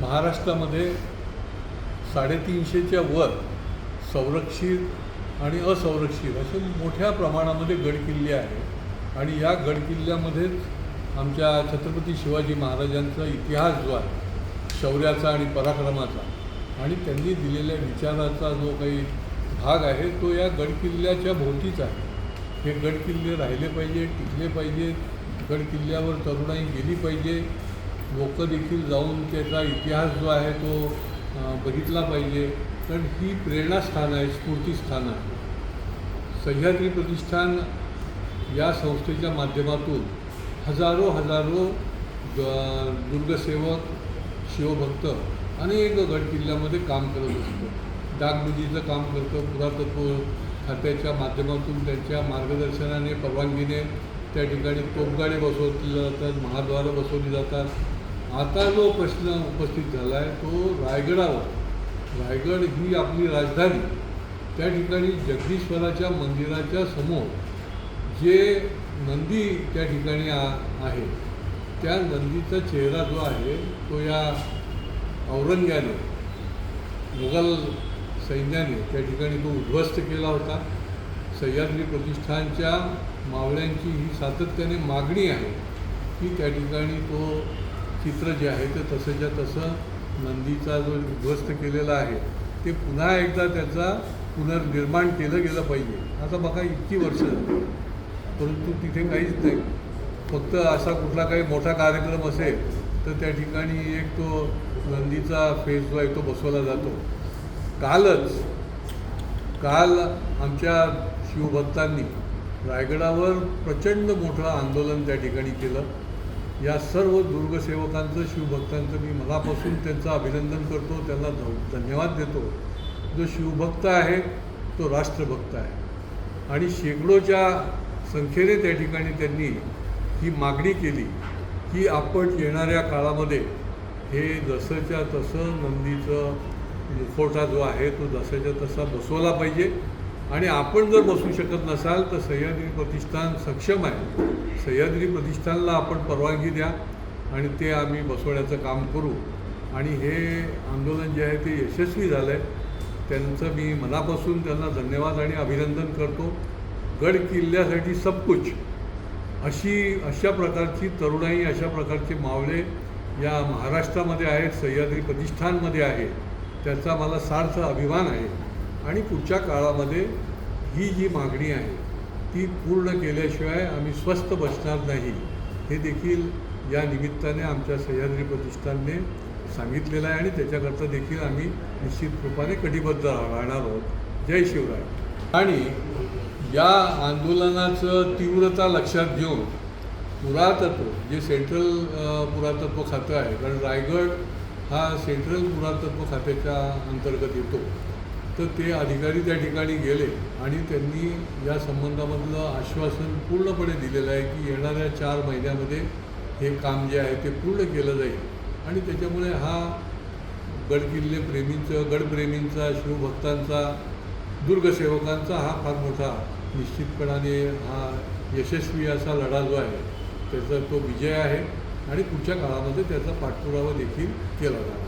महाराष्ट्रामध्ये 350च्या वर संरक्षित आणि असंरक्षित असे मोठ्या प्रमाणामध्ये गडकिल्ले आहेत आणि या गडकिल्ल्यामध्येच आमच्या छत्रपती शिवाजी महाराजांचा इतिहास जो आहे शौर्याचा आणि पराक्रमाचा आणि त्यांनी दिलेल्या विचाराचा जो काही भाग आहे तो या गडकिल्ल्याच्या भोवतीच आहे. हे गडकिल्ले राहिले पाहिजे, टिकले पाहिजे, गडकिल्ल्यावर तरुणाई गेली पाहिजे, लोक देखील जाऊन त्याचा इतिहास जो आहे तो बघितला पाहिजे. कारण ही प्रेरणास्थान आहे, स्फूर्तीस्थान आहे. सह्याद्री प्रतिष्ठान या संस्थेच्या माध्यमातून हजारो दुर्गसेवक शिवभक्त अनेक गडकिल्ल्यामध्ये काम करत असतो. डागडुजीचं काम करतं, पुरातत्व खात्याच्या माध्यमातून त्यांच्या मार्गदर्शनाने परवानगीने त्या ठिकाणी तोफगाडे बसवले जातात, महाद्वारं बसवली जातात. आता जो प्रश्न उपस्थित झाला आहे तो रायगडावर. रायगड ही आपली राजधानी, त्या ठिकाणी जगदीश्वराच्या मंदिराच्या समोर जे नंदी त्या ठिकाणी आहे त्या नंदीचा चेहरा जो आहे तो या औरंग्याने मुघल सैन्याने त्या ठिकाणी तो उद्ध्वस्त केला होता. सह्याद्री प्रतिष्ठानच्या मावळ्यांची ही सातत्याने मागणी आहे की त्या ठिकाणी तो चित्र जे आहे ते तसंच्या तसं नंदीचा जो उद्ध्वस्त केलेला आहे ते पुन्हा एकदा त्याचा पुनर्निर्माण केलं गेलं पाहिजे. आता बघा इतकी वर्ष झाली परंतु तिथे काहीच नाही. फक्त असा कुठला काही मोठा कार्यक्रम असेल तर त्या ठिकाणी एक तो नंदीचा फेस जो आहे तो बसवला जातो. काल आमच्या शिवभक्तांनी रायगडावर प्रचंड मोठं आंदोलन त्या ठिकाणी केलं. या सर्व दुर्गसेवकांचं, शिवभक्तांचं मी मनापासून त्यांचं अभिनंदन करतो, त्यांना धन्यवाद देतो. जो शिवभक्त आहे तो राष्ट्रभक्त आहे आणि शेकडोच्या संख्येने त्या ठिकाणी त्यांनी ही मागणी केली की आपण येणाऱ्या काळामध्ये हे जसंच्या तसं नंदीचं मुखवटा जो आहे तो जसाच्या तसा बसवला पाहिजे. आणि आपण जर बसवू शकत नसाल तर सह्याद्री प्रतिष्ठान सक्षम आहे. सह्याद्री प्रतिष्ठानला आपण परवानगी द्या आणि ते आम्ही बसवण्याचं काम करू. आणि हे आंदोलन जे आहे ते यशस्वी झालं आहे, त्यांचं मी मनापासून त्यांना धन्यवाद आणि अभिनंदन करतो. गड किल्ल्यासाठी सबकुछ अशा प्रकारची तरुणाई, अशा प्रकारचे मावळे या महाराष्ट्रामध्ये आहेत, सह्याद्री प्रतिष्ठानमध्ये आहे. त्याचा मला सार्थ अभिमान आहे. आणि पुढच्या काळामध्ये ही जी मागणी आहे ती पूर्ण केल्याशिवाय आम्ही स्वस्थ बसणार नाही, हे देखील या निमित्ताने आमच्या सह्याद्री प्रतिष्ठानने सांगितलेलं आहे आणि त्याच्याकरता देखील आम्ही निश्चित रूपाने कटिबद्ध राहणार आहोत. जय शिवराय. आणि या आंदोलनाचं तीव्रता लक्षात घेऊन पुरातत्व जे सेंट्रल पुरातत्व खातं आहे, कारण रायगड हा सेंट्रल पुरातत्व खात्याच्या अंतर्गत येतो, तर ते अधिकारी त्या ठिकाणी गेले आणि त्यांनी या संबंधामधलं आश्वासन पूर्णपणे दिलेलं आहे की येणाऱ्या 4 महिन्यामध्ये हे काम जे आहे ते पूर्ण केलं जाईल. आणि त्याच्यामुळे हा गडकिल्ले प्रेमींचं, गडप्रेमींचा, शिवभक्तांचा, दुर्गसेवकांचा हा फार मोठा निश्चितपणाने हा यशस्वी असा लढा जो आहे त्याचा तो विजय आहे आणि पुढच्या काळामध्ये त्याचा पाठपुरावा देखील केला जाणार.